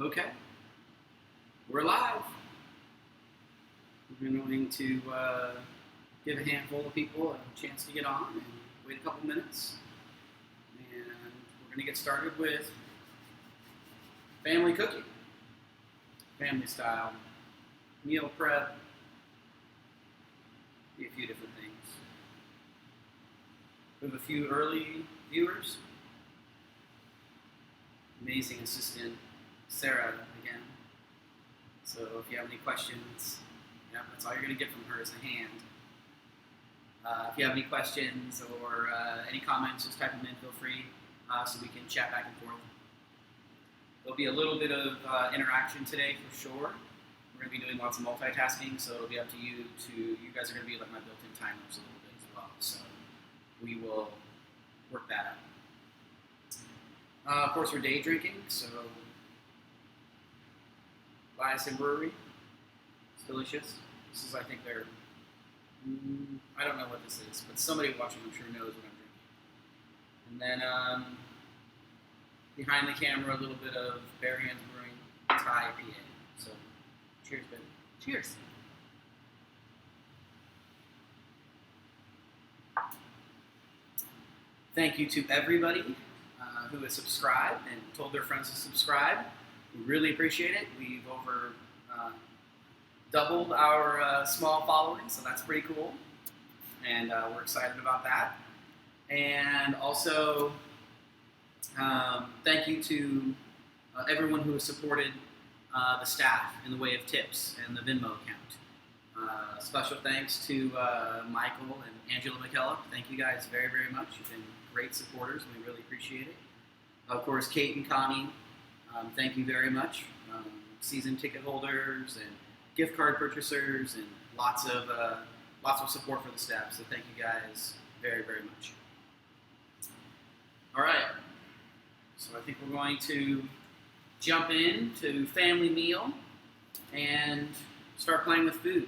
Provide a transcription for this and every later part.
Okay, we're live. We're going to give a handful of people a chance to get on and wait a couple minutes. And we're going to get started with family cooking, family style, meal prep, a few different things. We have a few early viewers. Amazing assistant Sarah again. So if you have any questions, that's all you're going to get from her is a hand. If you have any questions or any comments, just type them in, feel free, so we can chat back and forth. There'll be a little bit of interaction today for sure. We're going to be doing lots of multitasking, so it'll be up to you. You guys are going to be like my built-in timers a little bit as well. So we will work that out. Of course, we're day drinking, so Liason Brewery. It's delicious. This is, I think, their, I don't know what this is, but somebody watching, I'm sure, knows what I'm drinking. And then behind the camera, a little bit of Bare Hands Brewing Thai IPA. So, cheers, baby. Cheers. Thank you to everybody who has subscribed and told their friends to subscribe. We really appreciate it. We've over doubled our small following, so that's pretty cool. And we're excited about that. And also, thank you to everyone who has supported the staff in the way of tips and the Venmo account. Special thanks to Michael and Angela McKellop. Thank you guys very, very much. You've been great supporters. We really appreciate it. Of course, Kate and Connie, thank you very much. Season ticket holders and gift card purchasers and lots of support for the staff. So thank you guys very, very much. All right. So I think we're going to jump into family meal and start playing with food.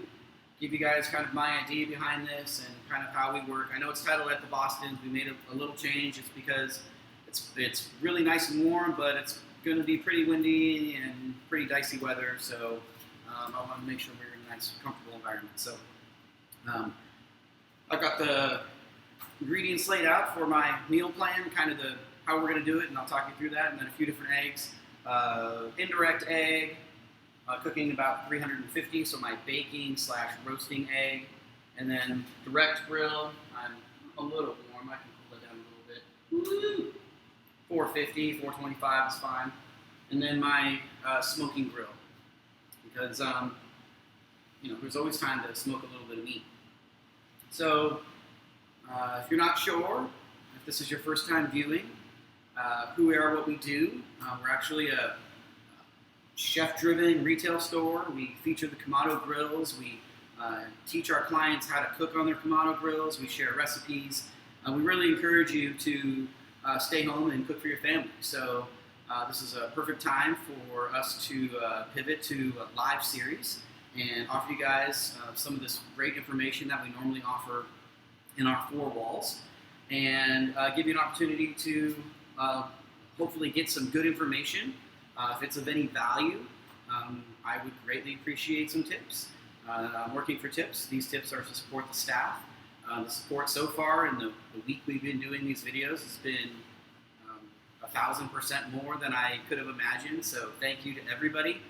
Give you guys kind of my idea behind this and kind of how we work. I know it's titled At the Bostons. We made a little change. It's because it's really nice and warm, but it's going to be pretty windy and pretty dicey weather. So I want to make sure we're in a nice, comfortable environment. So I've got the ingredients laid out for my meal plan, kind of how we're going to do it, and I'll talk you through that. And then a few different eggs. Indirect egg, cooking about 350, so my baking/roasting egg. And then direct grill, I'm a little warm. I can cool it down a little bit. Woo! 450, 425 is fine. And then my smoking grill, because there's always time to smoke a little bit of meat. So if you're not sure, if this is your first time viewing, who we are, what we do, we're actually a chef-driven retail store. We feature the Kamado grills. We teach our clients how to cook on their Kamado grills. We share recipes. We really encourage you to stay home and cook for your family. So this is a perfect time for us to pivot to a live series and offer you guys some of this great information that we normally offer in our four walls, and give you an opportunity to hopefully get some good information. If it's of any value, I would greatly appreciate some tips. I'm working for tips. These tips are to support the staff. The support so far in the week we've been doing these videos has been 1,000% more than I could have imagined. So thank you to everybody.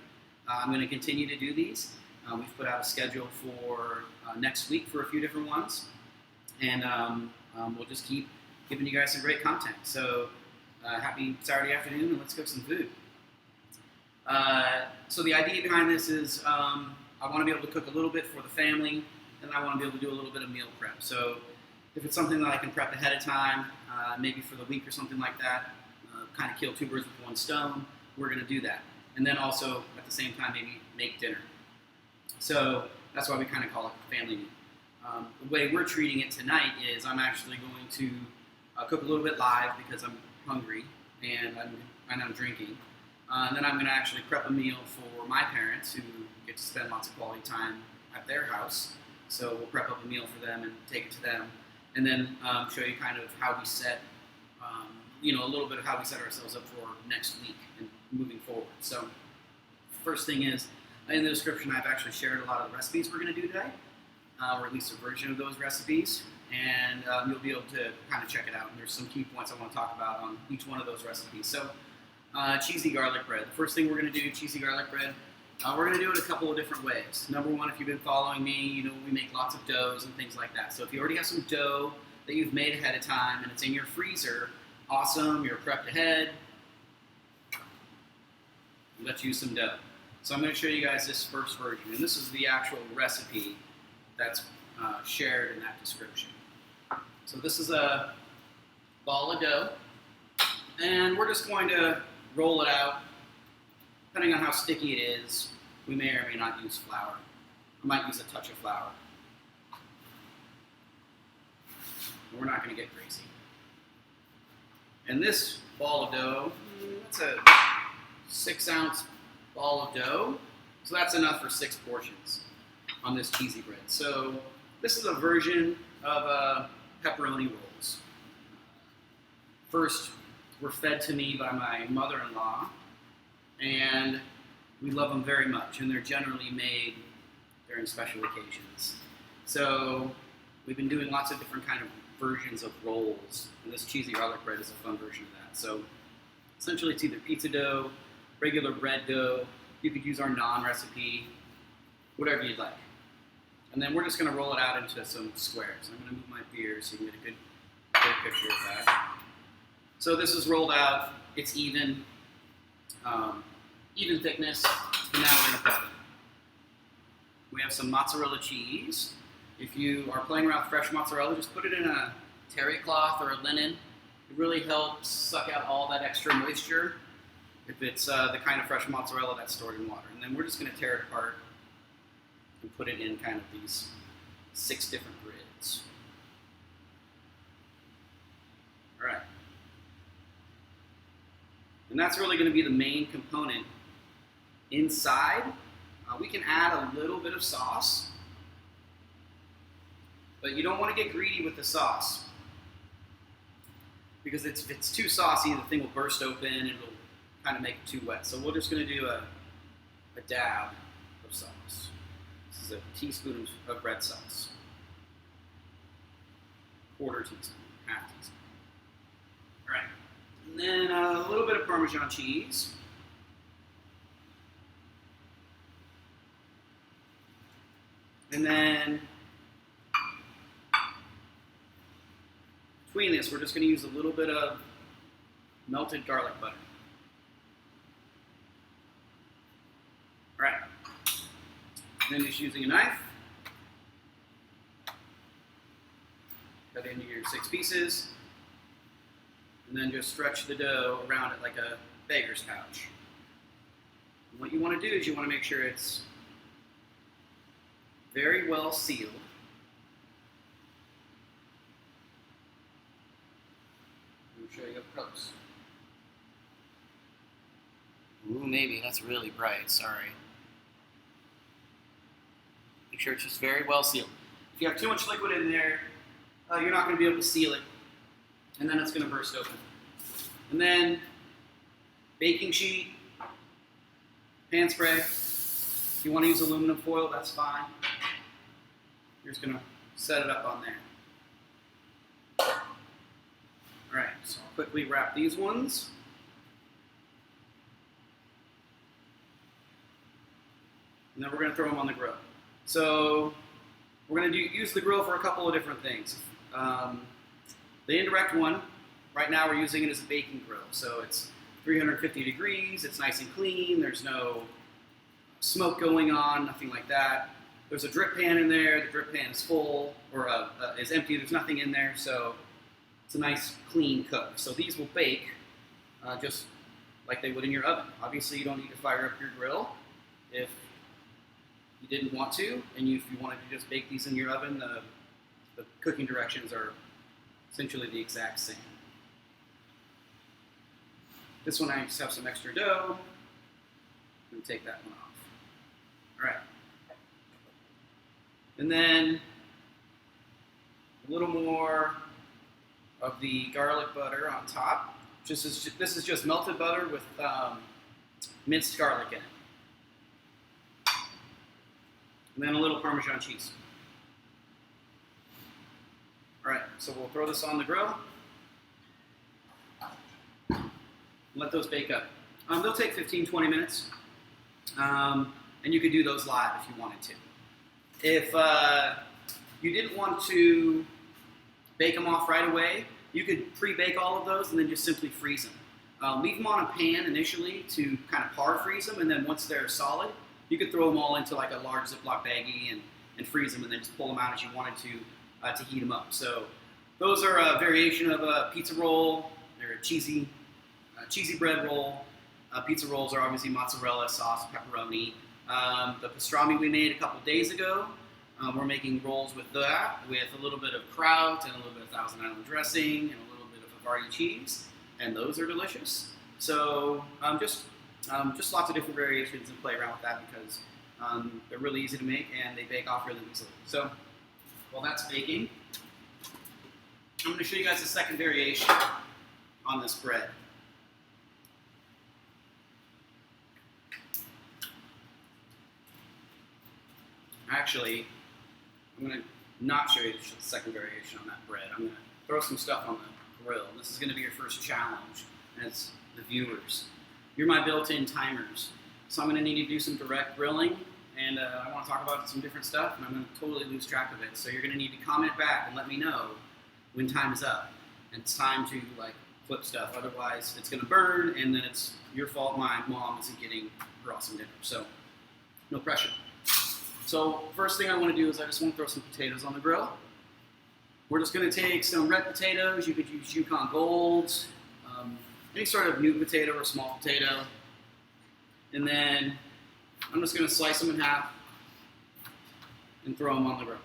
I'm going to continue to do these. We've put out a schedule for next week for a few different ones. And we'll just keep giving you guys some great content. So happy Saturday afternoon, and let's cook some food. So the idea behind this is I want to be able to cook a little bit for the family, and I want to be able to do a little bit of meal prep. So if it's something that I can prep ahead of time, maybe for the week or something like that, kind of kill two birds with one stone, we're going to do that. And then also, at the same time, maybe make dinner. So that's why we kind of call it family meal. The way we're treating it tonight is I'm actually going to cook a little bit live because I'm hungry and I'm drinking. And then I'm going to actually prep a meal for my parents who get to spend lots of quality time at their house. So we'll prep up a meal for them and take it to them. And then show you kind of how we set, a little bit of how we set ourselves up for next week and moving forward. So First thing is, in the description, I've actually shared a lot of the recipes we're going to do today, or at least a version of those recipes, and you'll be able to kind of check it out. And there's some key points I want to talk about on each one of those recipes. So, cheesy garlic bread. The first thing we're going to do, cheesy garlic bread, we're going to do it a couple of different ways. Number one, if you've been following me, you know we make lots of doughs and things like that. So if you already have some dough that you've made ahead of time and it's in your freezer, awesome, you're prepped ahead. Let's use some dough. So I'm going to show you guys this first version, and this is the actual recipe that's shared in that description. So this is a ball of dough, and we're just going to roll it out. Depending on how sticky it is, we may or may not use flour. I might use a touch of flour. We're not going to get crazy. And this ball of dough, that's a 6-ounce ball of dough. So that's enough for 6 portions on this cheesy bread. So this is a version of pepperoni rolls. First, were fed to me by my mother-in-law, and we love them very much, and they're generally made during special occasions. So we've been doing lots of different kind of versions of rolls, and this cheesy garlic bread is a fun version of that. So essentially it's either pizza dough, regular bread dough, you could use our naan recipe, whatever you'd like. And then we're just going to roll it out into some squares. I'm going to move my beer so you can get a good picture of that. So this is rolled out, it's even thickness, and now we're going to prep it. We have some mozzarella cheese. If you are playing around with fresh mozzarella, just put it in a terry cloth or a linen. It really helps suck out all that extra moisture if it's the kind of fresh mozzarella that's stored in water. And then we're just going to tear it apart and put it in kind of these 6 different grids. All right. And that's really going to be the main component. Inside, we can add a little bit of sauce, but you don't want to get greedy with the sauce, because if it's too saucy, the thing will burst open and it'll kind of make it too wet. So we're just going to do a dab of sauce. This is a teaspoon of red sauce, 1/4 teaspoon, 1/2 teaspoon. All right. And then a little bit of Parmesan cheese. And then between this, we're just going to use a little bit of melted garlic butter. All right. And then just using a knife, cut it into your 6 pieces. And then just stretch the dough around it like a baker's pouch. And what you want to do is you want to make sure it's very well sealed. Let me show you up close. Ooh, maybe that's really bright, sorry. Make sure it's just very well sealed. If you have too much liquid in there, you're not going to be able to seal it, and then it's going to burst open. And then baking sheet, pan spray. If you want to use aluminum foil, that's fine. You're just going to set it up on there. All right, so I'll quickly wrap these ones. And then we're going to throw them on the grill. So we're going to use the grill for a couple of different things. The indirect one, right now we're using it as a baking grill. So it's 350 degrees, it's nice and clean, there's no smoke going on, nothing like that. There's a drip pan in there, the drip pan is full, or is empty, there's nothing in there, so it's a nice clean cook. So these will bake just like they would in your oven. Obviously you don't need to fire up your grill if you didn't want to, and if you wanted to just bake these in your oven, the cooking directions are essentially the exact same. This one I just have some extra dough. I'm going to take that one off. All right. And then a little more of the garlic butter on top. This is just melted butter with minced garlic in it. and then a little Parmesan cheese. All right, so we'll throw this on the grill. Let those bake up. They'll take 15, 20 minutes, and you could do those live if you wanted to. If you didn't want to bake them off right away, you could pre-bake all of those and then just simply freeze them. Leave them on a pan initially to kind of par freeze them, and then once they're solid, you could throw them all into like a large Ziploc baggie and freeze them, and then just pull them out as you wanted to heat them up. So those are a variation of a pizza roll. They're a cheesy bread roll. Pizza rolls are obviously mozzarella, sauce, pepperoni. The pastrami we made a couple days ago, we're making rolls with that, with a little bit of kraut and a little bit of Thousand Island dressing and a little bit of Havarti cheese, and those are delicious. So just lots of different variations and play around with that because they're really easy to make and they bake off really easily. So while that's baking, I'm going to show you guys a second variation on this bread. Actually, I'm going to not show you the second variation on that bread. I'm going to throw some stuff on the grill. This is going to be your first challenge as the viewers. You're my built-in timers. So I'm going to need you to do some direct grilling, and I want to talk about some different stuff, and I'm going to totally lose track of it. So you're going to need to comment back and let me know when time is up. And it's time to flip stuff. Otherwise, it's going to burn, and then it's your fault my mom isn't getting her awesome dinner. So no pressure. So first thing I want to do is I just want to throw some potatoes on the grill. We're just going to take some red potatoes. You could use Yukon Golds, any sort of new potato or small potato. And then I'm just going to slice them in half and throw them on the grill.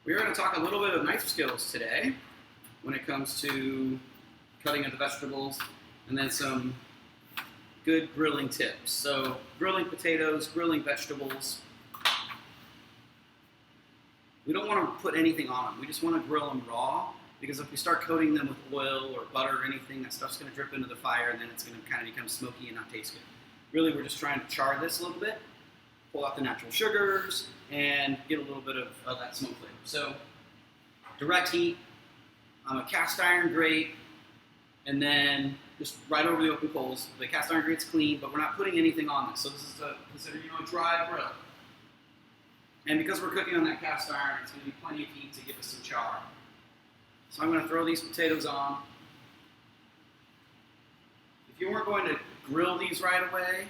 We're going to talk a little bit of knife skills today when it comes to cutting of the vegetables, and then some good grilling tips. So grilling potatoes, grilling vegetables. We don't want to put anything on them. We just want to grill them raw, because if we start coating them with oil or butter or anything, that stuff's going to drip into the fire, and then it's going to kind of become smoky and not taste good. Really, we're just trying to char this a little bit, pull out the natural sugars, and get a little bit of that smoke flavor. So direct heat, a cast iron grate, and then just right over the open coals. The cast iron grate's clean, but we're not putting anything on this. So this is considered a dry grill. And because we're cooking on that cast iron, it's going to be plenty of heat to give us some char. So I'm going to throw these potatoes on. If you weren't going to grill these right away,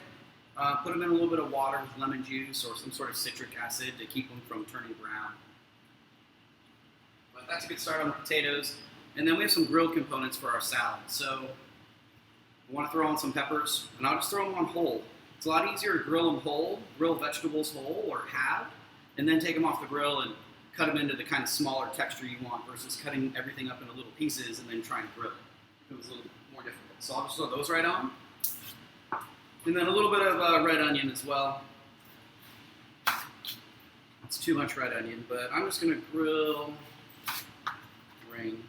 put them in a little bit of water with lemon juice or some sort of citric acid to keep them from turning brown. But that's a good start on the potatoes. And then we have some grilled components for our salad. So I want to throw on some peppers, and I'll just throw them on whole. It's a lot easier to grill them whole, grill vegetables whole or halved, and then take them off the grill and cut them into the kind of smaller texture you want versus cutting everything up into little pieces and then trying to grill it. It was a little more difficult. So I'll just throw those right on. And then a little bit of red onion as well. That's too much red onion, but I'm just going to grill ring.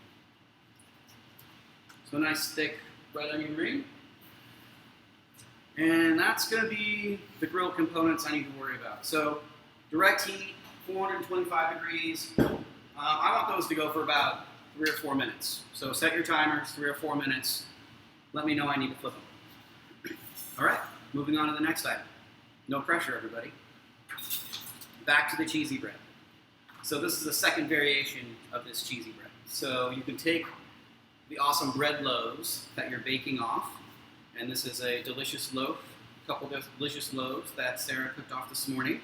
So a nice thick red onion ring. And that's going to be the grill components I need to worry about. So direct heat, 425 degrees. I want those to go for about 3 or 4 minutes. So set your timers, 3 or 4 minutes. Let me know I need to flip them. All right, moving on to the next item. No pressure, everybody. Back to the cheesy bread. So this is the second variation of this cheesy bread. So you can take the awesome bread loaves that you're baking off, and this is a delicious loaf, a couple of delicious loaves that Sarah cooked off this morning,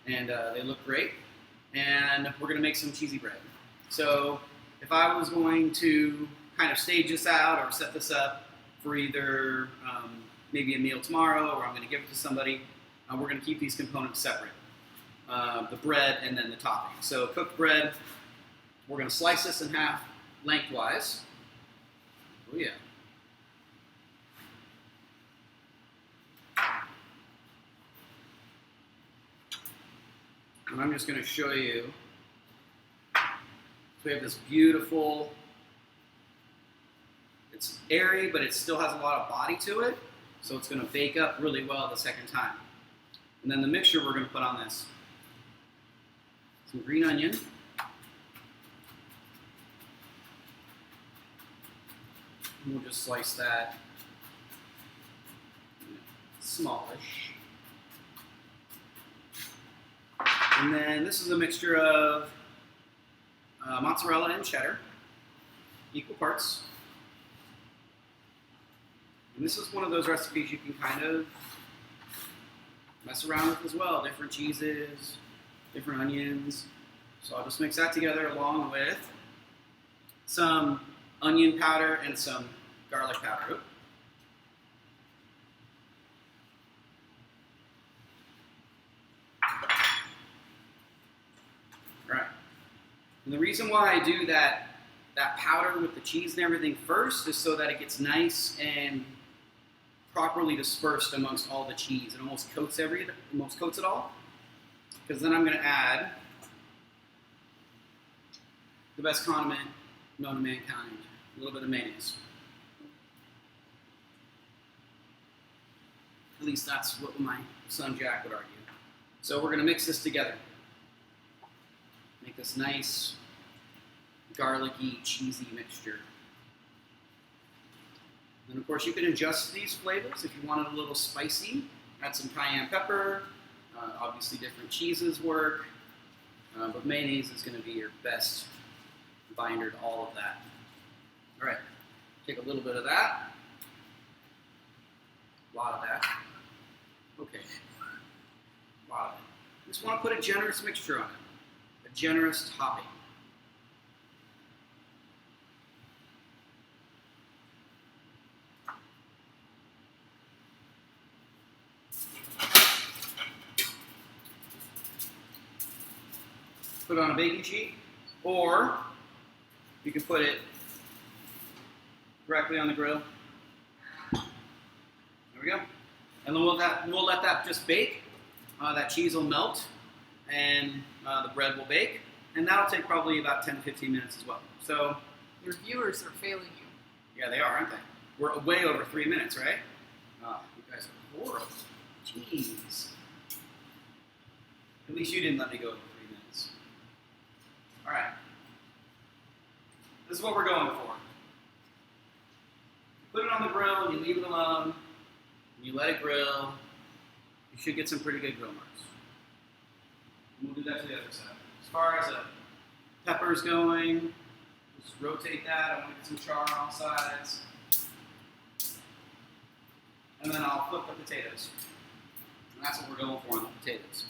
and they look great. And we're going to make some cheesy bread. So if I was going to kind of stage this out or set this up for either maybe a meal tomorrow, or I'm going to give it to somebody, we're going to keep these components separate. The bread and then the topping. So cooked bread, we're going to slice this in half lengthwise. Oh yeah. And I'm just going to show you. So we have this beautiful, it's airy, but it still has a lot of body to it. So it's going to bake up really well the second time. And then the mixture we're going to put on this some green onion. And we'll just slice that smallish. And then this is a mixture of mozzarella and cheddar, equal parts. And this is one of those recipes you can kind of mess around with as well. Different cheeses, different onions. So I'll just mix that together along with some onion powder and some garlic powder. All right. And the reason why I do that powder with the cheese and everything first is so that it gets nice and properly dispersed amongst all the cheese. It almost coats it all. Because then I'm going to add the best condiment known to mankind, a little bit of mayonnaise. At least that's what my son Jack would argue. So we're going to mix this together. Make this nice, garlicky, cheesy mixture. And of course you can adjust these flavors if you want it a little spicy. Add some cayenne pepper. Obviously different cheeses work. But mayonnaise is going to be your best binder to all of that. All right, take a little bit of that. A lot of that. Okay. A lot of it. Just want to put a generous mixture on it. A generous topping. Put it on a baking sheet, or you can put it directly on the grill. There we go. And then we'll let that just bake. That cheese will melt, and the bread will bake, and that'll take probably about 10 to 15 minutes as well. So your viewers are failing you. Yeah, they are, aren't they? We're way over 3 minutes, right? You guys are horrible. Jeez. At least you didn't let me go over 3 minutes. All right. This is what we're going for. Put it on the grill, and you leave it alone, and you let it grill. You should get some pretty good grill marks. And we'll do that to the other side. As far as the peppers going, just rotate that. I want to get some char on all sides. And then I'll flip the potatoes. And that's what we're going for on the potatoes.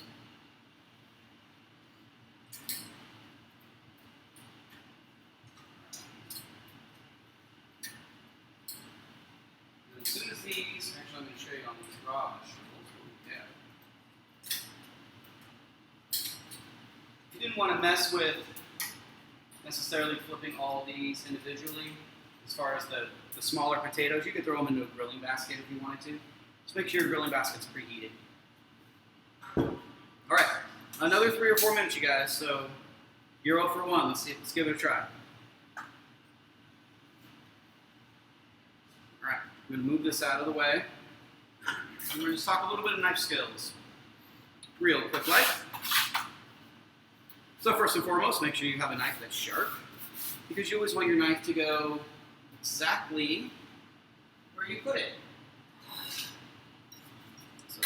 And as soon as these, actually I'm going to show you on these raw vegetables what we have. You didn't want to mess with necessarily flipping all these individually. As far as the smaller potatoes, you could throw them into a grilling basket if you wanted to. Just make sure your grilling basket's preheated. All right, another 3 or 4 minutes, you guys. So you're 0 for 1. Let's give it a try. All right, I'm going to move this out of the way. And we're going to just talk a little bit of knife skills. Real quick life. So first and foremost, make sure you have a knife that's sharp, because you always want your knife to go exactly where you put it. So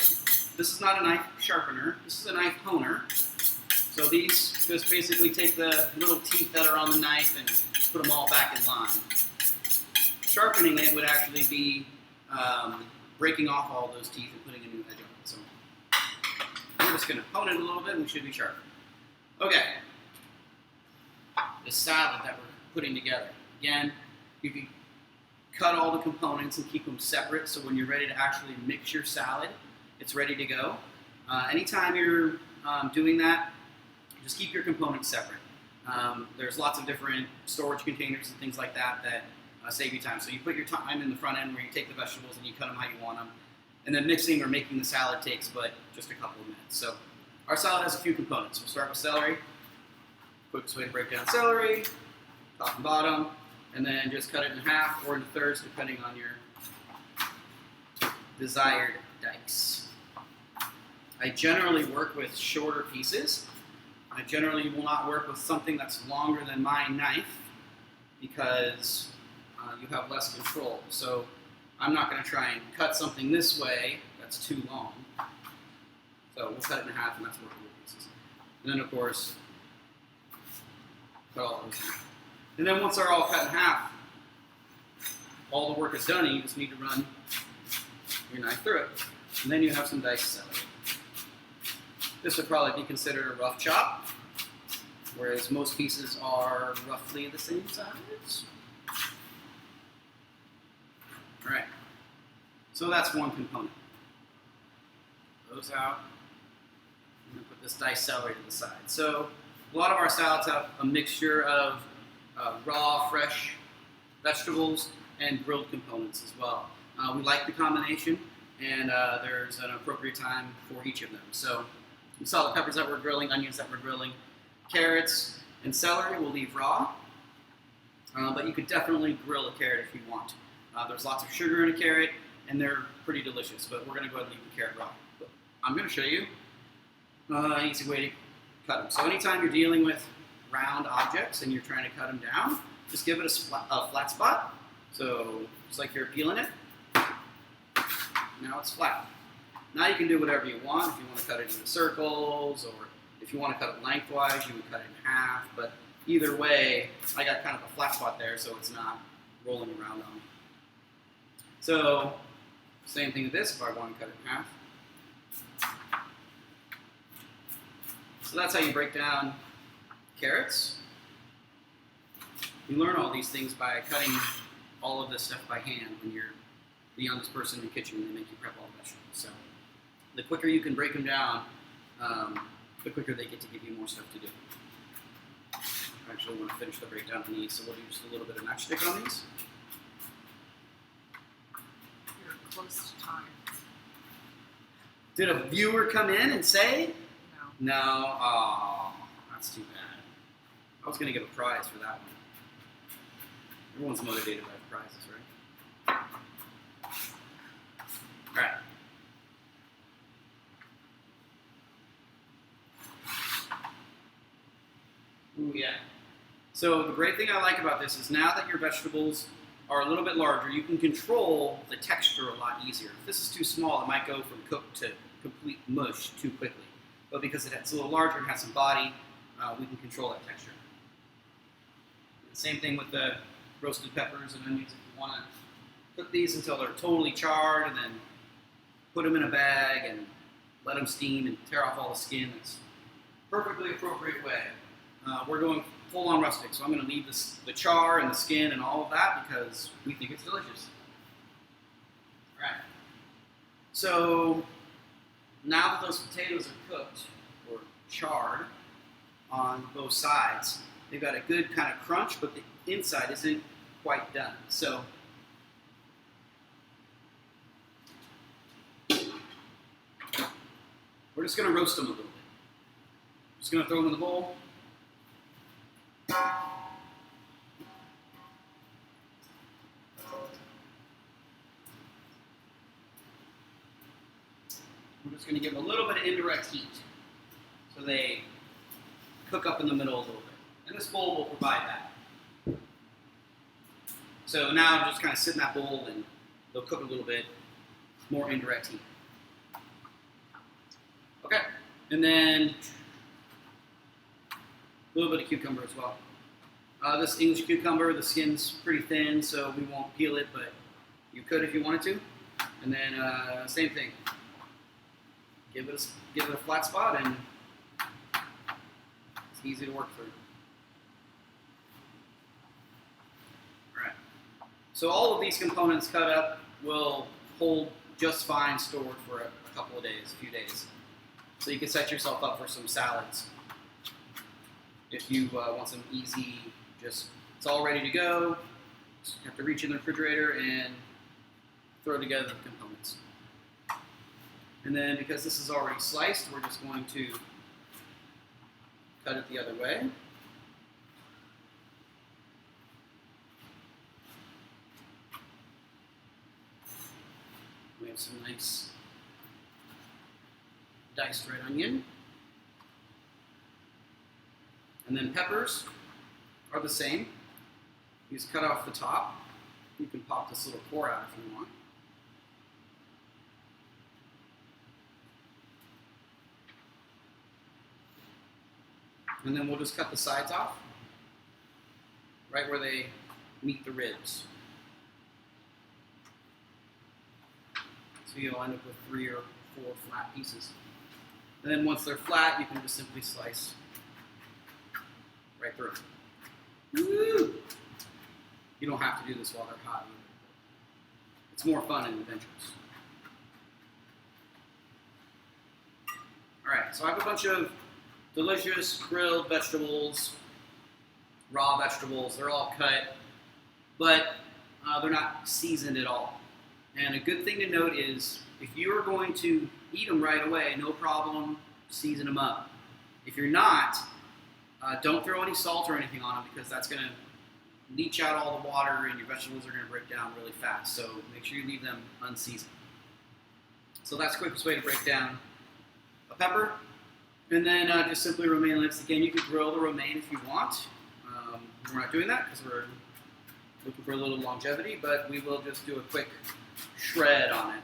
this is not a knife sharpener, this is a knife honer. So these just basically take the little teeth that are on the knife and put them all back in line. Sharpening it would actually be breaking off all those teeth and putting a new edge on it. So I'm just going to hone it a little bit and we should be sharp. Okay, the salad that we're putting together. Again, you can cut all the components and keep them separate, so when you're ready to actually mix your salad, it's ready to go. Anytime you're doing that, just keep your components separate. There's lots of different storage containers and things like that that save you time. So you put your time in the front end where you take the vegetables and you cut them how you want them, and then mixing or making the salad takes but just a couple of minutes. So our salad has a few components. We'll start with celery. Quickest way to break down celery, top and bottom, and then just cut it in half or into thirds depending on your desired dice. I generally work with shorter pieces I generally will not work with something that's longer than my knife because you have less control. So I'm not going to try and cut something this way that's too long. So we'll cut it in half, and that's workable pieces. And then, of course, cut all those in half. And then once they're all cut in half, all the work is done, and you just need to run your knife through it. And then you have some diced celery. This would probably be considered a rough chop, whereas most pieces are roughly the same size. All right, so that's one component. Those out. I'm going to put this diced celery to the side. So a lot of our salads have a mixture of raw, fresh vegetables and grilled components as well. We like the combination, and there's an appropriate time for each of them. So we saw the peppers that we're grilling, onions that we're grilling, carrots and celery we'll leave raw, but you could definitely grill a carrot if you want. There's lots of sugar in a carrot, and they're pretty delicious, but we're going to go ahead and leave the carrot raw. But I'm going to show you an easy way to cut them. So anytime you're dealing with round objects and you're trying to cut them down, just give it a flat spot. So it's like you're peeling it. Now it's flat. Now you can do whatever you want. If you want to cut it into circles, or if you want to cut it lengthwise, you would cut it in half. But either way, I got kind of a flat spot there, so it's not rolling around on me. So same thing with this, if I want to cut it in half. So that's how you break down carrots. You learn all these things by cutting all of this stuff by hand when you're the youngest person in the kitchen and they make you prep all the vegetables. So the quicker you can break them down, the quicker they get to give you more stuff to do. I actually want to finish the breakdown on these, so we'll do just a little bit of matchstick on these. You're close to time. Did a viewer come in and say? No. No. Oh, that's too bad. I was going to give a prize for that one. Everyone's motivated by the prizes, right? All right. Ooh, yeah. So the great thing I like about this is now that your vegetables are a little bit larger, you can control the texture a lot easier. If this is too small, it might go from cooked to complete mush too quickly. But because it's a little larger and has some body, we can control that texture. Same thing with the roasted peppers and onions. If you want to cook these until they're totally charred and then put them in a bag and let them steam and tear off all the skin, it's a perfectly appropriate way. We're going full on rustic, so I'm going to leave the char and the skin and all of that because we think it's delicious. All right. So now that those potatoes are cooked or charred on both sides, they've got a good kind of crunch, but the inside isn't quite done. So we're just going to roast them a little bit. Just going to throw them in the bowl. We're just going to give them a little bit of indirect heat so they cook up in the middle a little bit. And this bowl will provide that. So now just kind of sit in that bowl and they'll cook a little bit more indirect heat. Okay, and then a little bit of cucumber as well. This English cucumber, the skin's pretty thin, so we won't peel it, but you could if you wanted to. And then same thing. Give it a flat spot, and it's easy to work through. All right. So all of these components cut up will hold just fine stored for a couple of days, a few days. So you can set yourself up for some salads. If you want some easy, it's all ready to go. Just have to reach in the refrigerator and throw together the components. And then because this is already sliced, we're just going to cut it the other way. We have some nice diced red onion. And then peppers are the same. You just cut off the top. You can pop this little core out if you want. And then we'll just cut the sides off, right where they meet the ribs. So you'll end up with 3 or 4 flat pieces. And then once they're flat, you can just simply slice right through. Woo! You don't have to do this while they're hot either. It's more fun in the ventures. Alright, so I have a bunch of delicious grilled vegetables, raw vegetables. They're all cut, but they're not seasoned at all. And a good thing to note is if you are going to eat them right away, no problem, season them up. If you're not, don't throw any salt or anything on them because that's going to leach out all the water and your vegetables are going to break down really fast. So make sure you leave them unseasoned. So that's the quickest way to break down a pepper. And then just simply romaine lettuce. Again, you could grill the romaine if you want. We're not doing that because we're looking for a little longevity, but we will just do a quick shred on it.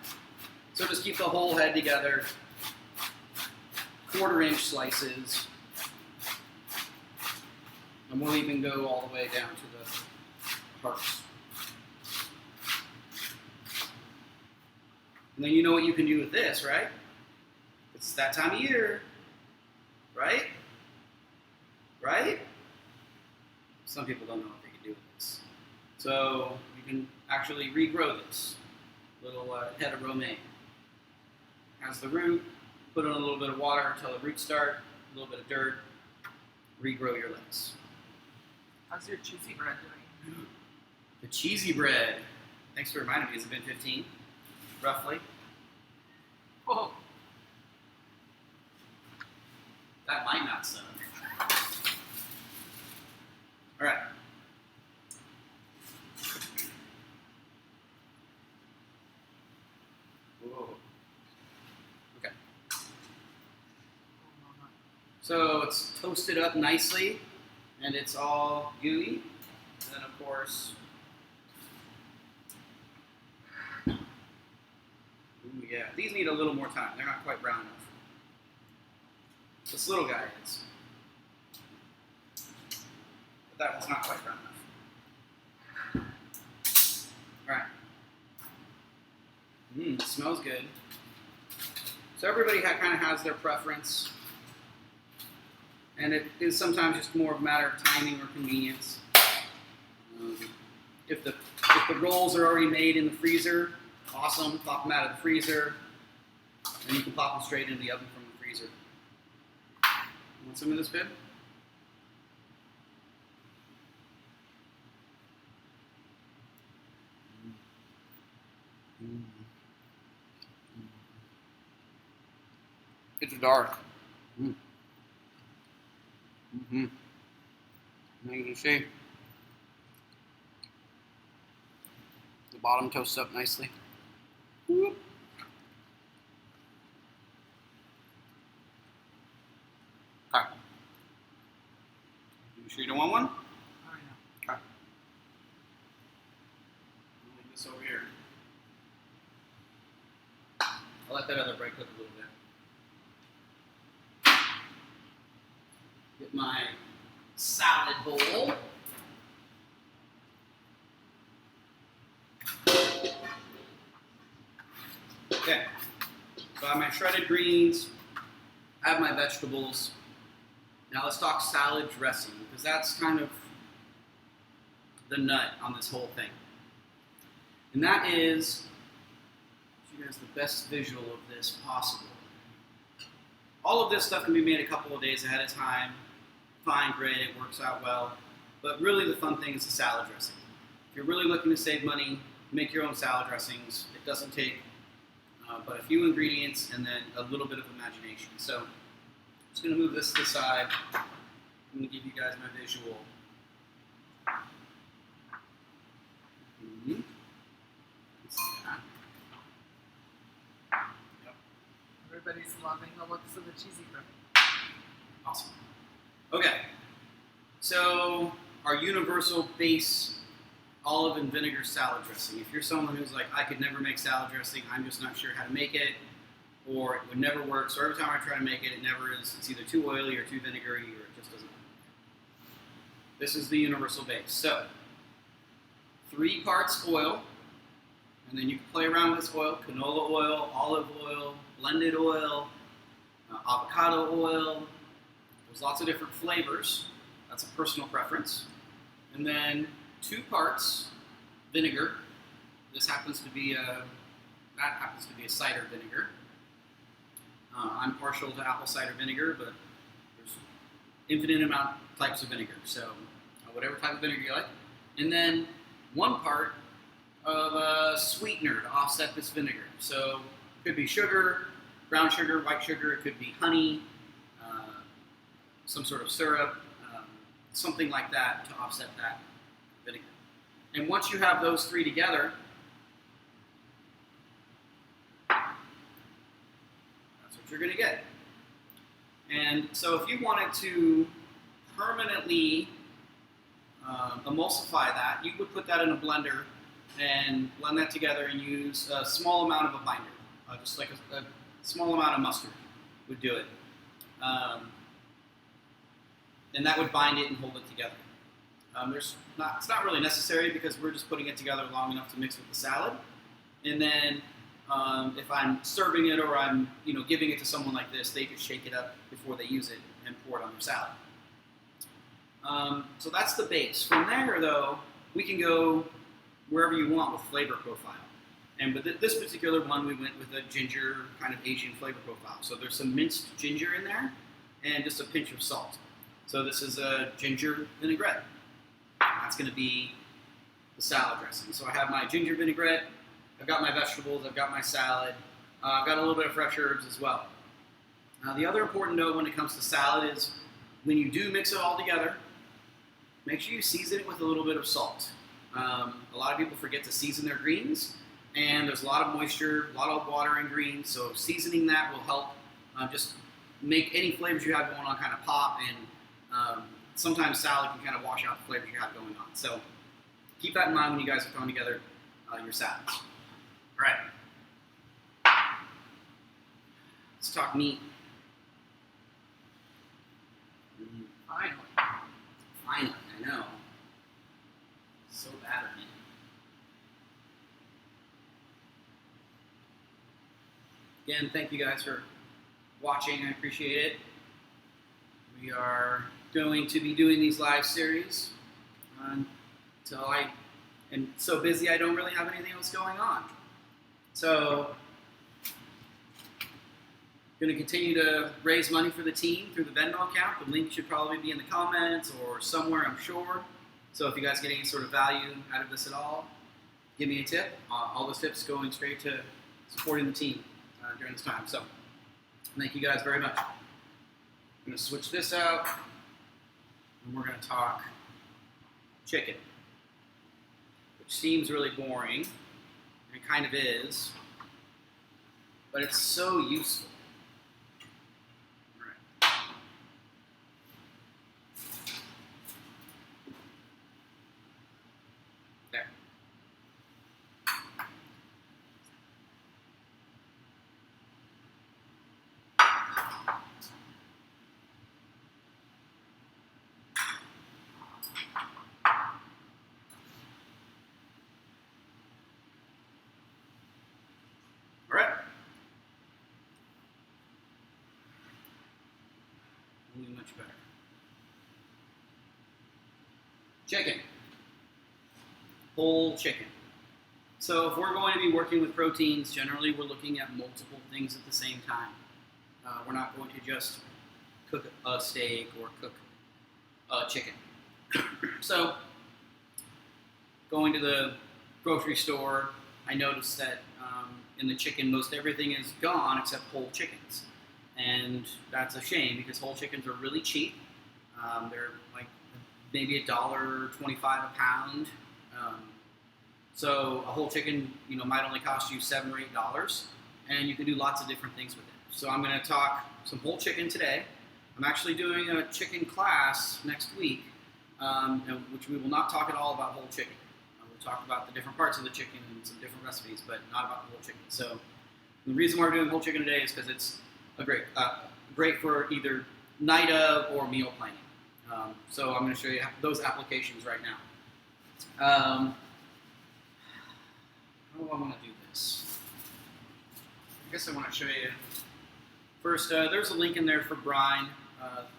So just keep the whole head together, 1/4-inch slices, and we'll even go all the way down to the hearts. And then you know what you can do with this, right? It's that time of year, right? Right? Some people don't know what they can do with this. So you can actually regrow this little head of romaine. Has the root, put in a little bit of water until the roots start, a little bit of dirt, regrow your lettuce. How's your cheesy bread doing? The cheesy bread. Thanks for reminding me, has it been 15? Roughly. Whoa. That might not suck. All right. Whoa. Okay. So it's toasted up nicely, and it's all gooey. And then, of course, ooh, yeah, these need a little more time. They're not quite brown enough. This little guy is. But that one's not quite brown enough. Alright. It smells good. So everybody kind of has their preference. And it is sometimes just more of a matter of timing or convenience. If the rolls are already made in the freezer, awesome. Pop them out of the freezer. And you can pop them straight into the oven from the freezer. Want some of this, babe? It's dark. Now you can see the bottom toasts up nicely. Whoop. Okay. You sure you don't want one? I know. Okay. I'll leave this over here. I'll let that other bread cook a little bit. Get my salad bowl. Okay. So I have my shredded greens. I have my vegetables. Now let's talk salad dressing, because that's kind of the nut on this whole thing. And that is, you guys the best visual of this possible. All of this stuff can be made a couple of days ahead of time. Fine, great, it works out well. But really the fun thing is the salad dressing. If you're really looking to save money, make your own salad dressings. It doesn't take but a few ingredients and then a little bit of imagination. So I'm just going to move this to the side. I'm going to give you guys my visual. Yep. Everybody's loving the looks of the cheesy bread. Awesome. Okay. So our universal base olive and vinegar salad dressing. If you're someone who's like, I could never make salad dressing, I'm just not sure how to make it, or it would never work, so every time I try to make it, it never is. It's either too oily or too vinegary, or it just doesn't work. This is the universal base. So 3 parts oil, and then you can play around with this oil: canola oil, olive oil, blended oil, avocado oil. There's lots of different flavors. That's a personal preference. And then 2 parts vinegar. That happens to be a cider vinegar. I'm partial to apple cider vinegar, but there's infinite amount of types of vinegar. So whatever type of vinegar you like. And then 1 part of a sweetener to offset this vinegar. So it could be sugar, brown sugar, white sugar. It could be honey, some sort of syrup, something like that to offset that vinegar. And once you have those 3 together, that's what you're going to get. And so if you wanted to permanently emulsify that, you would put that in a blender and blend that together and use a small amount of a binder, just like a small amount of mustard would do it. And that would bind it and hold it together. It's not really necessary because we're just putting it together long enough to mix with the salad. And then if I'm serving it or I'm giving it to someone like this, they just shake it up before they use it and pour it on their salad. So that's the base. From there, though, we can go wherever you want with flavor profile. And with this particular one, we went with a ginger kind of Asian flavor profile. So there's some minced ginger in there and just a pinch of salt. So this is a ginger vinaigrette. That's going to be the salad dressing. So I have my ginger vinaigrette, I've got my vegetables, I've got my salad, I've got a little bit of fresh herbs as well. Now the other important note when it comes to salad is when you do mix it all together, make sure you season it with a little bit of salt. A lot of people forget to season their greens, and there's a lot of moisture, a lot of water in greens, so seasoning that will help just make any flavors you have going on kind of pop, and sometimes salad can kind of wash out the flavors you have going on. So keep that in mind when you guys are throwing together your salads. All right. Let's talk meat. Finally, I know. So bad at me. Again, thank you guys for watching. I appreciate it. We are going to be doing these live series until I am so busy I don't really have anything else going on. So, going to continue to raise money for the team through the Venmo account. The link should probably be in the comments or somewhere, I'm sure. So if you guys get any sort of value out of this at all, give me a tip. All those tips going straight to supporting the team during this time. So thank you guys very much. I'm going to switch this out, and we're going to talk chicken, which seems really boring, and it kind of is, but it's so useful. Much better. Chicken. Whole chicken. So if we're going to be working with proteins, generally we're looking at multiple things at the same time. We're not going to just cook a steak or cook a chicken. So going to the grocery store, I noticed that in the chicken most everything is gone except whole chickens. And that's a shame because whole chickens are really cheap. They're like maybe $1.25 a pound. So a whole chicken, might only cost you $7 or $8, and you can do lots of different things with it. So I'm going to talk some whole chicken today. I'm actually doing a chicken class next week, and which we will not talk at all about whole chicken. We'll talk about the different parts of the chicken and some different recipes, but not about the whole chicken. So the reason why we're doing whole chicken today is because it's a great for either night of or meal planning. So I'm going to show you those applications right now. How do I want to do this? I guess I want to show you first. There's a link in there for brine.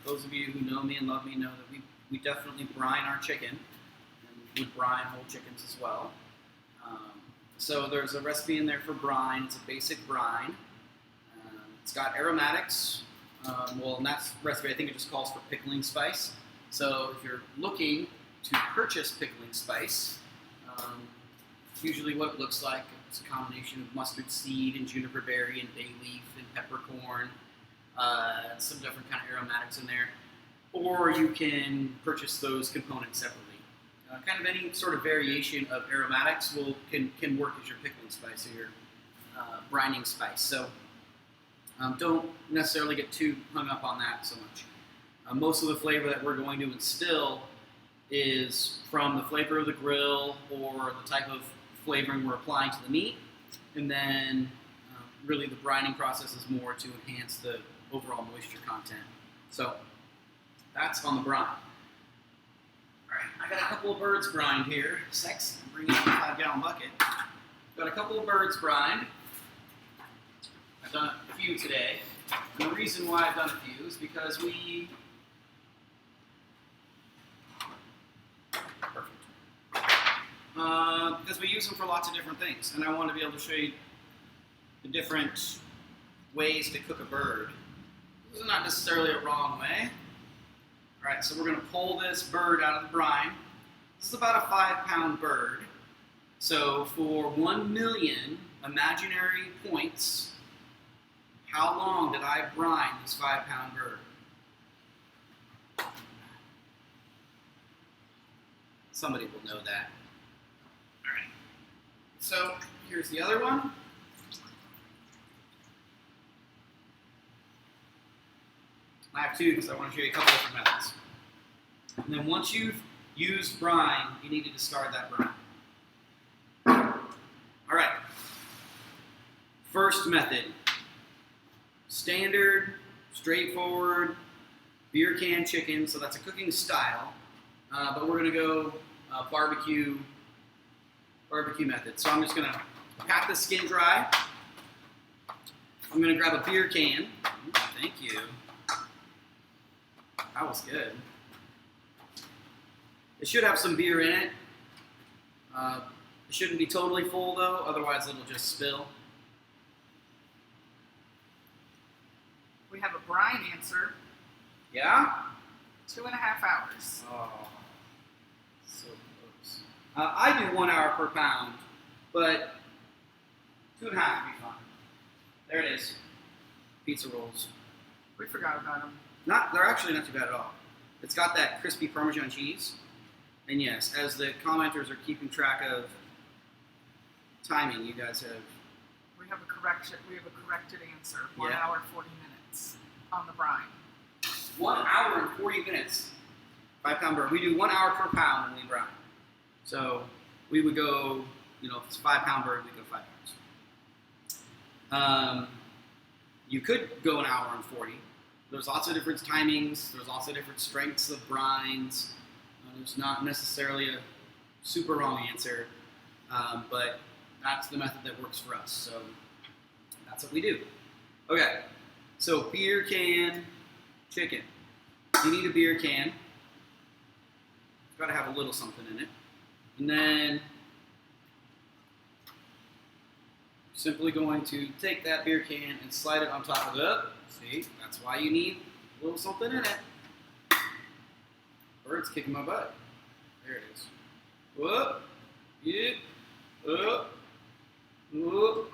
Those of you who know me and love me know that we definitely brine our chicken, and we brine whole chickens as well. So there's a recipe in there for brine. It's a basic brine. It's got aromatics. In that recipe, I think it just calls for pickling spice. So if you're looking to purchase pickling spice, usually what it looks like, it's a combination of mustard seed and juniper berry and bay leaf and peppercorn, some different kind of aromatics in there. Or you can purchase those components separately. Kind of any sort of variation of aromatics can work as your pickling spice or your brining spice. So don't necessarily get too hung up on that so much. Most of the flavor that we're going to instill is from the flavor of the grill or the type of flavoring we're applying to the meat, and then really the brining process is more to enhance the overall moisture content. So that's on the brine. All right, I got a couple of birds brined here. Sexy. I'm bringing out a 5-gallon bucket. Got a couple of birds brined. I've done a few today. And the reason why I've done a few is because because we use them for lots of different things, and I want to be able to show you the different ways to cook a bird. This is not necessarily a wrong way. All right, so we're going to pull this bird out of the brine. This is about a 5-pound bird. So for 1 million imaginary points, how long did I brine this 5-pound bird? Somebody will know that. All right. So here's the other one. I have two because I want to show you a couple different methods. And then once you've used brine, you need to discard that brine. All right. First method. Standard, straightforward, beer can chicken. So that's a cooking style. But we're going to go barbecue method. So I'm just going to pat the skin dry. I'm going to grab a beer can. Ooh, thank you. That was good. It should have some beer in it. It shouldn't be totally full though, otherwise it'll just spill. We have a brine answer. Yeah? 2.5 hours. Oh, so close. I do 1 hour per pound, but 2.5 would be fine. There it is. Pizza rolls. We forgot about them. They're actually not too bad at all. It's got that crispy Parmesan cheese. And yes, as the commenters are keeping track of timing, you guys have... We have a corrected answer. 1 Yeah. hour, 40 minutes on the brine. 1 hour and 40 minutes. 5-pound bird. We do 1 hour per pound when we brine. So we would go, if it's a 5-pound bird, we go 5 hours. You could go 1 hour and 40. There's lots of different timings. There's also different strengths of brines. There's not necessarily a super wrong answer, but that's the method that works for us. So that's what we do. Okay, so beer can chicken. You need a beer can. It's got to have a little something in it. And then simply going to take that beer can and slide it on top of it. See, that's why you need a little something in it. Bird's kicking my butt. There it is. Whoop. Yep. Up. Whoop.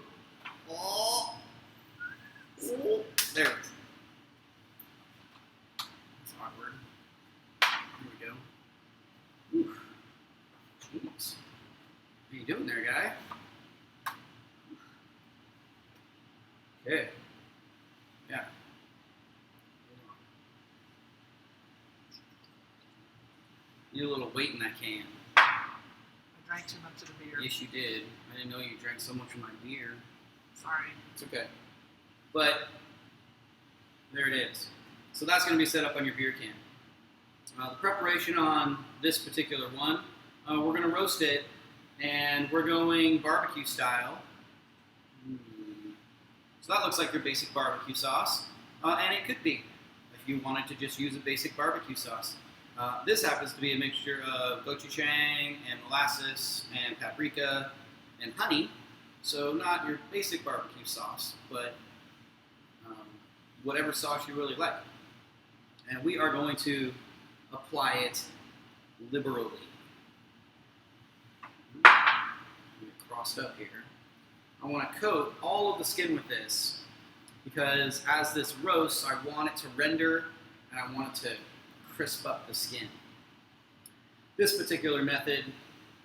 Oh. Oh. There it is. That's awkward. Here we go. Oof. Jeez. What are you doing there, guy? Okay. Yeah. Need a little weight in that can. I drank too much of the beer. Yes, you did. I didn't know you drank so much of my beer. Sorry. It's okay. But there it is. So that's going to be set up on your beer can. The preparation on this particular one, we're going to roast it, and we're going barbecue style. So that looks like your basic barbecue sauce, and it could be if you wanted to just use a basic barbecue sauce. This happens to be a mixture of gochujang and molasses and paprika and honey, so not your basic barbecue sauce, but whatever sauce you really like. And we are going to apply it liberally. Get crossed up here. I want to coat all of the skin with this because as this roasts, I want it to render and I want it to crisp up the skin. This particular method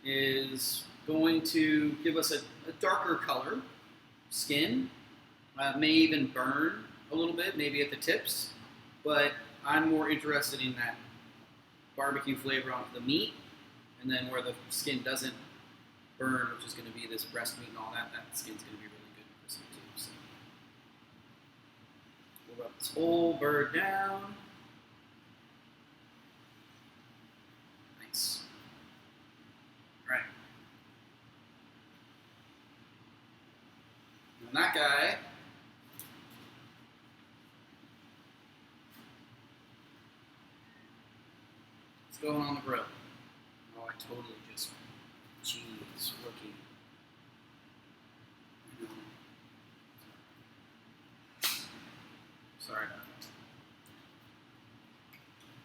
is going to give us a darker color skin, may even burn a little bit, maybe at the tips, but I'm more interested in that barbecue flavor onto the meat, and then where the skin doesn't burn, which is going to be this breast meat and all that, that skin's going to be really good and crispy too. So we'll rub this whole bird down. Nice. All right. And that guy is going on the grill. Oh, I totally just cheese rookie. Sorry about that.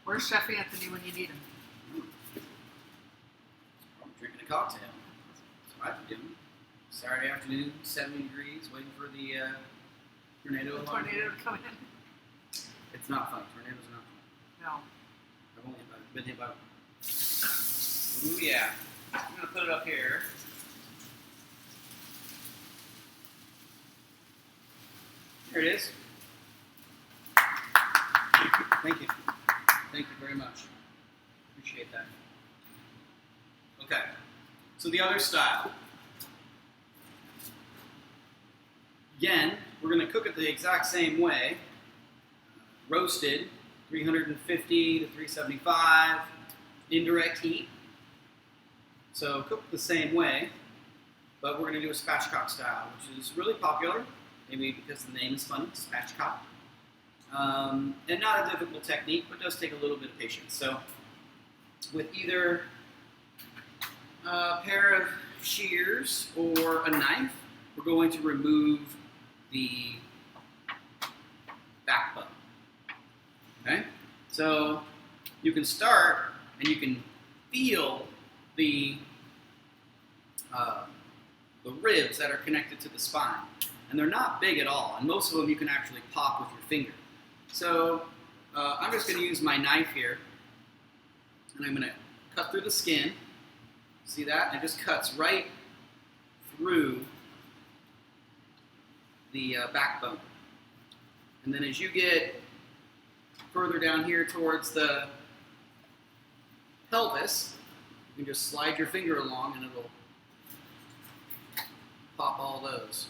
Where's Chef Anthony when you need him? I'm drinking a cocktail. That's what I've been doing. Saturday afternoon, 70 degrees, waiting for the tornado The alarm. tornado to come in? It's not fun. Tornadoes are not fun. No. I've only been hit by one. Ooh, yeah. I'm going to put it up here. There it is. Thank you. Thank you very much. Appreciate that. Okay. So the other style. Again, we're going to cook it the exact same way. Roasted, 350 to 375, indirect heat. So cooked the same way, but we're going to do a spatchcock style, which is really popular, maybe because the name is funny, spatchcock. And not a difficult technique, but does take a little bit of patience. So with either a pair of shears or a knife, we're going to remove the backbone. Okay? So you can start and you can feel the ribs that are connected to the spine. And they're not big at all, and most of them you can actually pop with your finger. So I'm just going to use my knife here, and I'm going to cut through the skin. See that? It just cuts right through the backbone. And then as you get further down here towards the pelvis, you can just slide your finger along and it'll pop all those.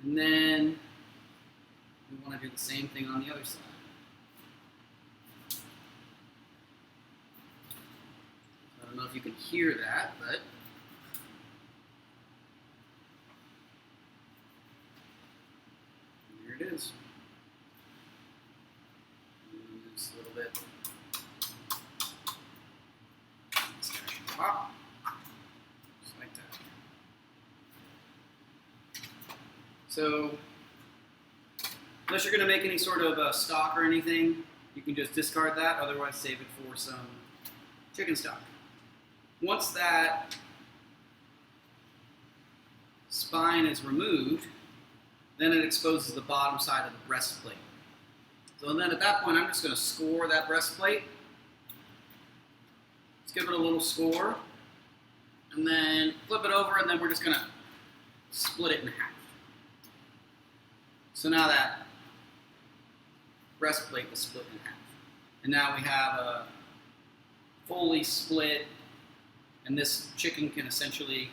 And then we want to do the same thing on the other side. I don't know if you can hear that, but here it is. Just a little bit. Pop. Just like that. So, unless you're going to make any sort of stock or anything, you can just discard that. Otherwise, save it for some chicken stock. Once that spine is removed, then it exposes the bottom side of the breastplate. So then at that point, I'm just going to score that breastplate. Let's give it a little score. And then flip it over, and then we're just going to split it in half. So now that breastplate is split in half. And now we have a fully split, and this chicken can essentially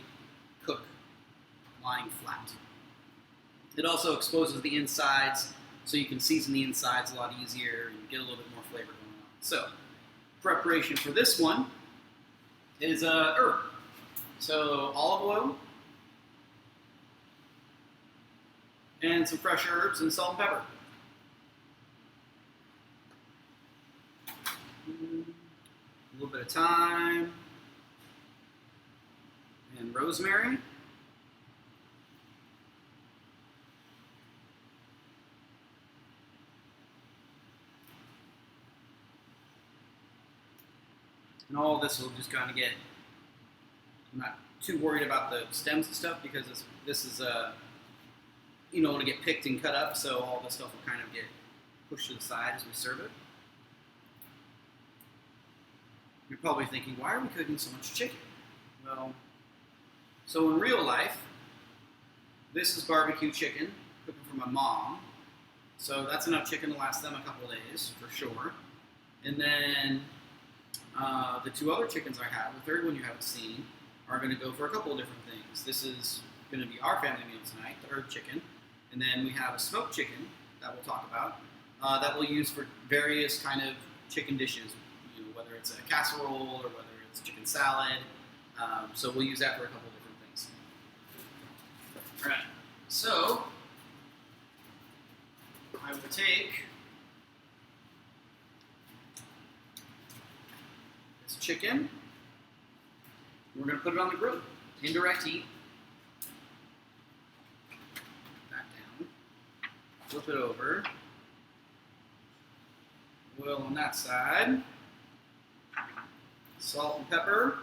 cook lying flat. It also exposes the insides, so you can season the insides a lot easier and get a little bit more flavor going on. So, preparation for this one is herb. So, olive oil and some fresh herbs and salt and pepper. A little bit of thyme and rosemary. And all of this will just kind of get, I'm not too worried about the stems and stuff because this is you don't want to get picked and cut up, so all this stuff will kind of get pushed to the side as we serve it. You're probably thinking, why are we cooking so much chicken? Well, so in real life, this is barbecue chicken, cooking for my mom. So that's enough chicken to last them a couple of days, for sure. And then the two other chickens I have, the third one you haven't seen, are going to go for a couple of different things. This is going to be our family meal tonight, the herb chicken. And then we have a smoked chicken that we'll talk about that we'll use for various kind of chicken dishes, you know, whether it's a casserole or whether it's chicken salad. So we'll use that for a couple of different things. All right, so I will take this chicken. We're going to put it on the grill, indirect heat. Back down. Flip it over. Oil on that side. Salt and pepper.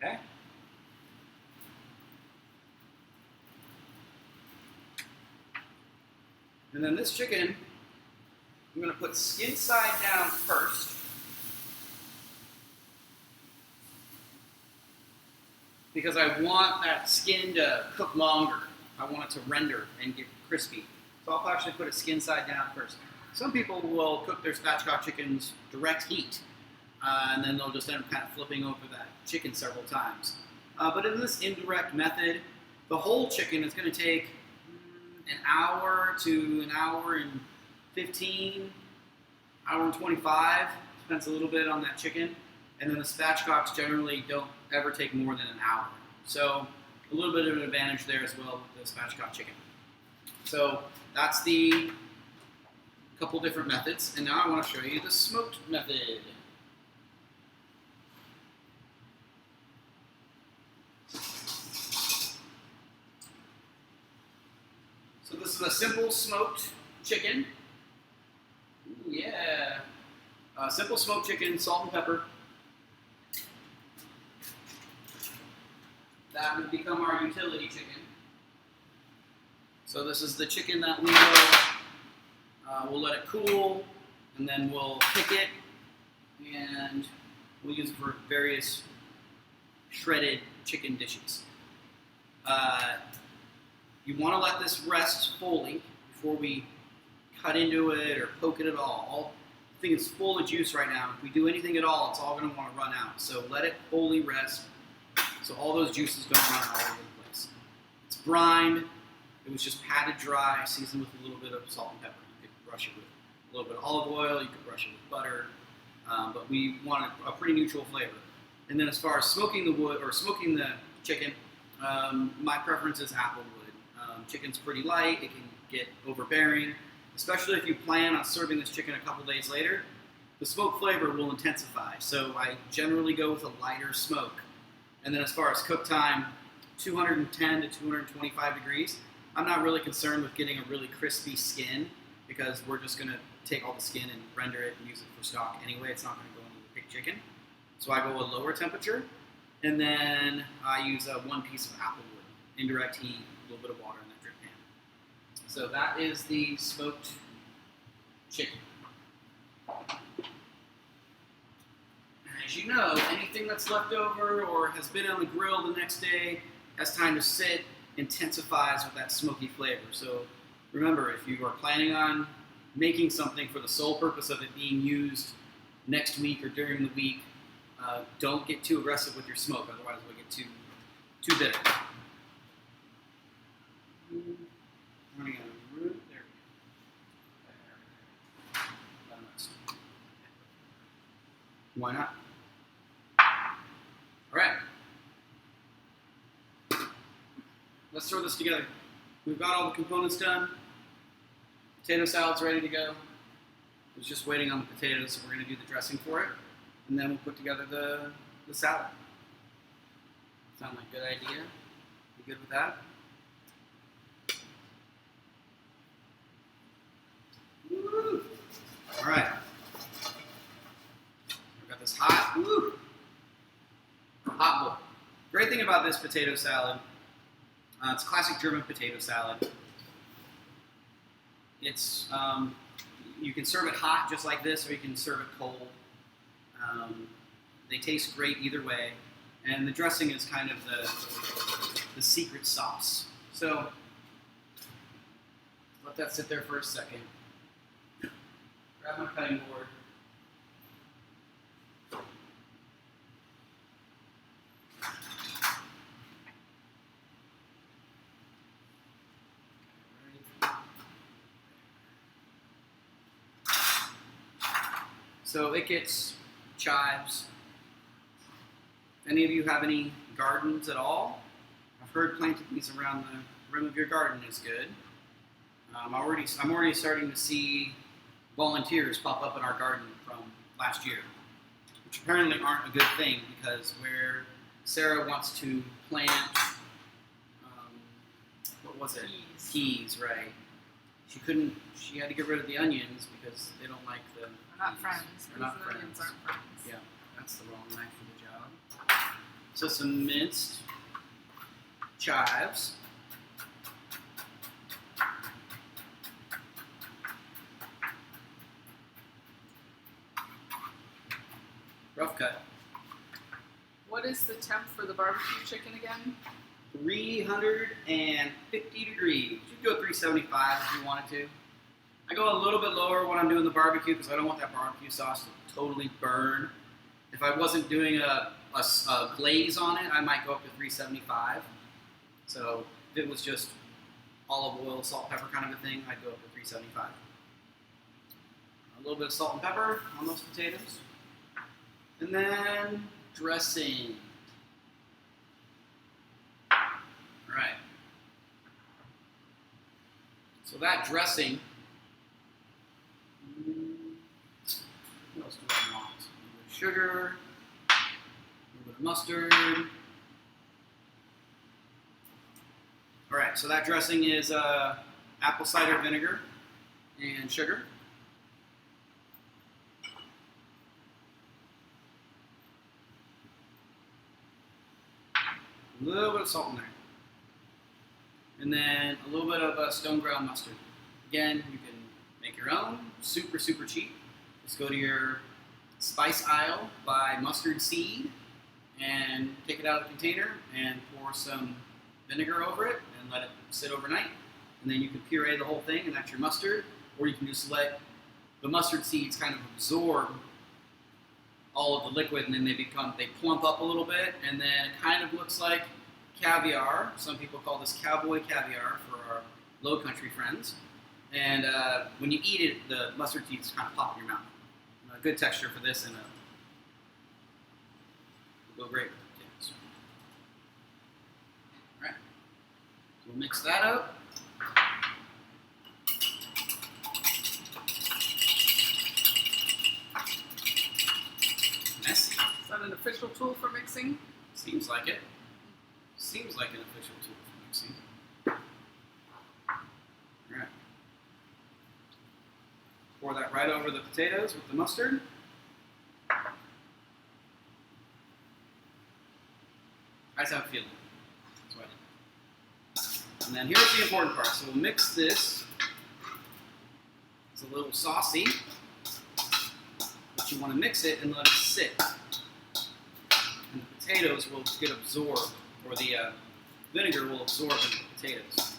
Okay. And then this chicken, I'm going to put skin side down first. Because I want that skin to cook longer. I want it to render and get crispy. So I'll actually put it skin side down first. Some people will cook their spatchcock chickens direct heat. And then they'll just end up kind of flipping over that chicken several times. But in this indirect method, the whole chicken is going to take an hour to an hour and 15, hour and 25. Depends a little bit on that chicken. And then the spatchcocks generally don't ever take more than an hour. So a little bit of an advantage there as well with the spatchcock chicken. So that's the couple different methods. And now I want to show you the smoked method. So this is a simple smoked chicken. Ooh, yeah. Simple smoked chicken, salt and pepper. That would become our utility chicken. So this is the chicken that we will we'll let it cool, and then we'll pick it, and we'll use it for various shredded chicken dishes. You want to let this rest fully before we cut into it or poke it at all. The thing is full of juice right now. If we do anything at all, it's all going to want to run out. So let it fully rest so all those juices don't run all over the place. It's brined. It was just patted dry, seasoned with a little bit of salt and pepper. You could brush it with a little bit of olive oil. You could brush it with butter. But we wanted a pretty neutral flavor. And then as far as smoking the wood or smoking the chicken, my preference is applewood. Chicken's pretty light. It can get overbearing, especially if you plan on serving this chicken a couple days later. The smoke flavor will intensify. So I generally go with a lighter smoke. And then as far as cook time, 210 to 225 degrees. I'm not really concerned with getting a really crispy skin because we're just going to take all the skin and render it and use it for stock anyway. It's not going to go into the big chicken. So I go a lower temperature, and then I use one piece of applewood, indirect heat, a little bit of water in that drip pan. So that is the smoked chicken. As you know, anything that's left over or has been on the grill the next day has time to sit, intensifies with that smoky flavor. So remember, if you are planning on making something for the sole purpose of it being used next week or during the week, don't get too aggressive with your smoke, otherwise it'll get too bitter. Running out of root. There we go. Why not? All right. Let's throw this together. We've got all the components done. Potato salad's ready to go. I was just waiting on the potatoes, so we're going to do the dressing for it, and then we'll put together the salad. Sound like a good idea? You good with that? Woo. All right. We've got this hot bowl. Great thing about this potato salad, it's classic German potato salad. It's you can serve it hot just like this, or you can serve it cold. They taste great either way, and the dressing is kind of the secret sauce. So let that sit there for a second. Grab my cutting board. So it gets chives. If any of you have any gardens at all, I've heard planting these around the rim of your garden is good. I'm already starting to see volunteers pop up in our garden from last year, which apparently aren't a good thing because where Sarah wants to plant, what was it? Peas. Peas, right. She had to get rid of the onions because they don't like the We're not friends. They're not Peas and onions friends. aren't friends. Yeah, that's the wrong knife for the job. So some minced chives. Rough cut. What is the temp for the barbecue chicken again? 350 degrees. You could go 375 if you wanted to. I go a little bit lower when I'm doing the barbecue because I don't want that barbecue sauce to totally burn. If I wasn't doing a glaze on it, I might go up to 375. So if it was just olive oil, salt, pepper kind of a thing, I'd go up to 375. A little bit of salt and pepper on those potatoes. And then dressing. All right. So that dressing. What else do I want? A little bit of sugar, a little bit of mustard. All right, so that dressing is apple cider vinegar and sugar. A little bit of salt in there. And then a little bit of stone ground mustard. Again, you can make your own, super, super cheap. Just go to your spice aisle, buy mustard seed, and take it out of the container and pour some vinegar over it and let it sit overnight. And then you can puree the whole thing, and that's your mustard. Or you can just let the mustard seeds kind of absorb all of the liquid, and then they plump up a little bit, and then it kind of looks like caviar. Some people call this cowboy caviar for our low country friends. And when you eat it, the mustard seeds kind of pop in your mouth. A good texture for this, and will go great with the potatoes. All right, so we'll mix that up. Messy. Is that an official tool for mixing? Seems like it. Seems like an official tool for mixing. All right. Pour that right over the potatoes with the mustard. I just have a feeling. That's what I did. And then here's the important part. So we'll mix this. It's a little saucy, but you want to mix it and let it sit. And the potatoes will get absorbed, or the vinegar will absorb into the potatoes.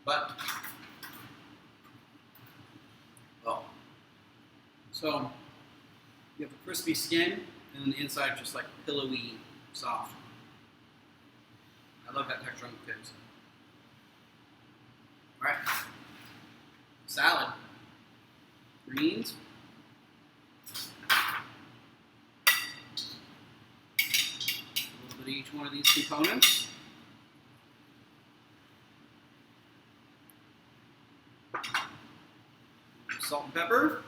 But, oh. So, you have a crispy skin, and then the inside just like pillowy, soft. I love that texture on the tips. Alright. Salad. Greens. A little bit of each one of these components. Salt and pepper.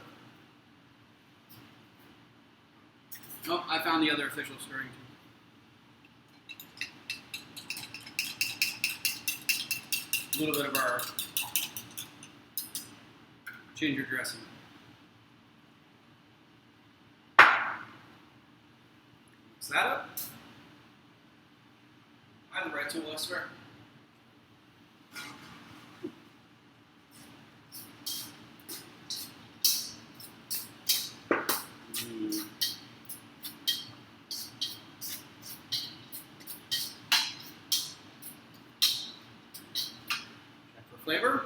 Oh, I found the other official stirring. A little bit of our ginger dressing. Mix that up. I have the right tool, I swear. Flavor.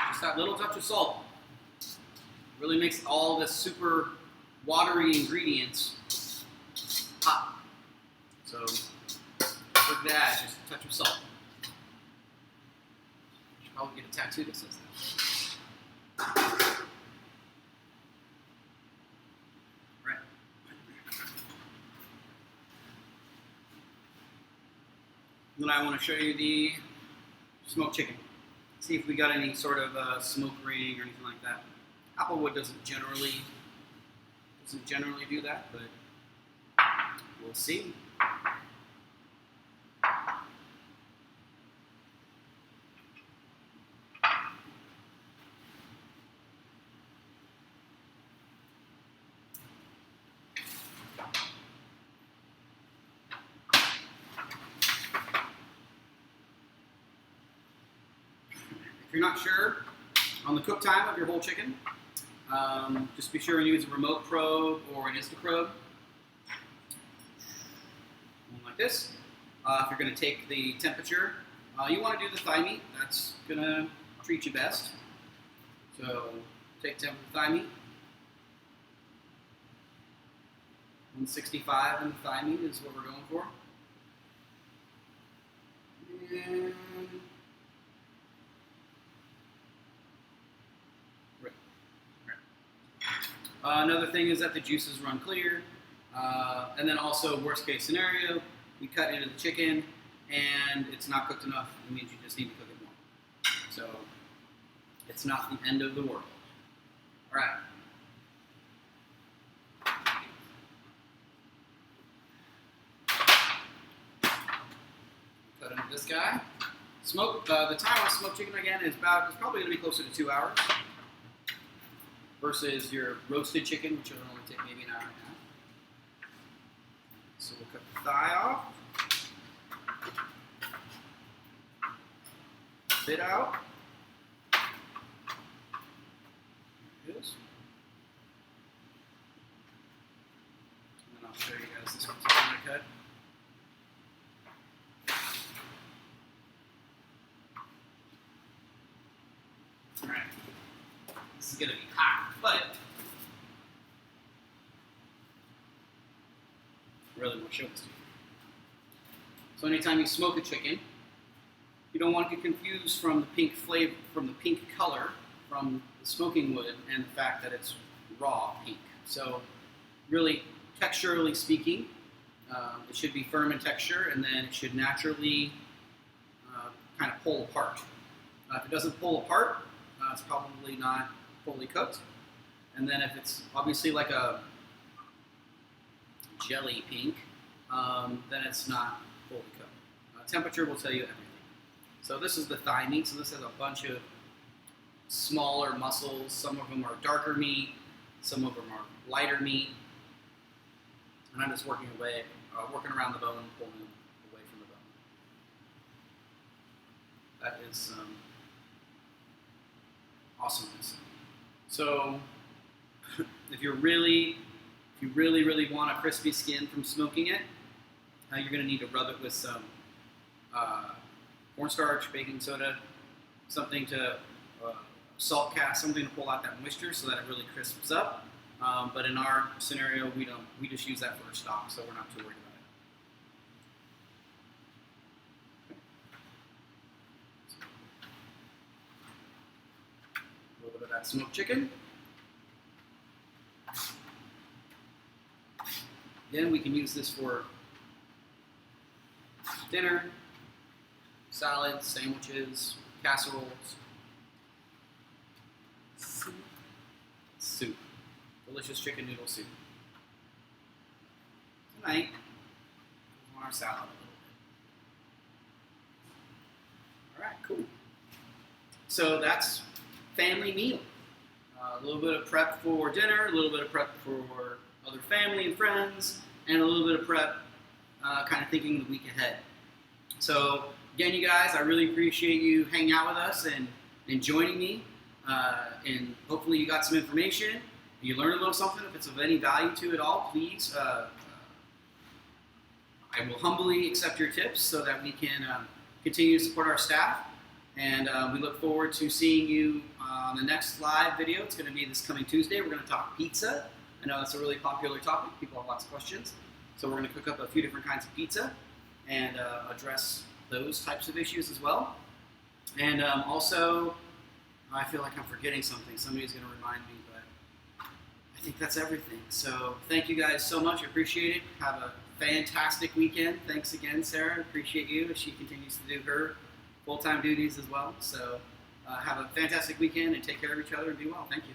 Just that little touch of salt really makes all this super watery ingredients hot. So, look at that, just a touch of salt. Should probably get a tattoo that says that. Then I want to show you the smoked chicken. See if we got any sort of smoke ring or anything like that. Applewood doesn't generally do that, but we'll see. If you're not sure on the cook time of your whole chicken, just be sure and use a remote probe or an Instaprobe. One like this. If you're going to take the temperature, you want to do the thigh meat. That's going to treat you best. So take the temperature of the thigh meat. 165 in the thigh meat is what we're going for. And another thing is that the juices run clear, and then also worst case scenario, we cut into the chicken and it's not cooked enough. It means you just need to cook it more. So it's not the end of the world. All right. Cut into this guy. Smoke. The time on smoked chicken again is probably going to be closer to 2 hours. Versus your roasted chicken, which will only take maybe an hour and a half. So we'll cut the thigh off. Spit out. There it is. And then I'll show you guys this one's going to cut. Alright. This is going to be hot, but I really want to show this to you. So anytime you smoke a chicken, you don't want to get confused from the pink flavor, from the pink color from the smoking wood and the fact that it's raw pink. So really, texturally speaking, it should be firm in texture, and then it should naturally kind of pull apart. If it doesn't pull apart, it's probably not fully cooked. And then if it's obviously like a jelly pink, then it's not fully cooked. Temperature will tell you everything. So this is the thigh meat. So this has a bunch of smaller muscles. Some of them are darker meat. Some of them are lighter meat. And I'm just working around the bone, pulling away from the bone. That is awesomeness. So if you really want a crispy skin from smoking it, you're going to need to rub it with some cornstarch, baking soda, something to salt cast, something to pull out that moisture so that it really crisps up. But in our scenario, we just use that for stock, so we're not too worried about it. A little bit of that smoked chicken. Then we can use this for dinner, salads, sandwiches, casseroles, soup. Delicious chicken noodle soup. Tonight, on our salad a little bit. All right, cool. So that's family meal. A little bit of prep for dinner, a little bit of prep for other family and friends, and a little bit of prep kind of thinking the week ahead. So again, you guys, I really appreciate you hanging out with us and joining me. And hopefully you got some information. You learned a little something. If it's of any value to you at all, please, I will humbly accept your tips so that we can continue to support our staff. And we look forward to seeing you on the next live video. It's going to be this coming Tuesday. We're going to talk pizza. I know that's a really popular topic. People have lots of questions. So we're going to cook up a few different kinds of pizza and address those types of issues as well. And also, I feel like I'm forgetting something. Somebody's going to remind me, but I think that's everything. So thank you guys so much. I appreciate it. Have a fantastic weekend. Thanks again, Sarah. Appreciate you as she continues to do her full-time duties as well. So have a fantastic weekend and take care of each other and be well. Thank you.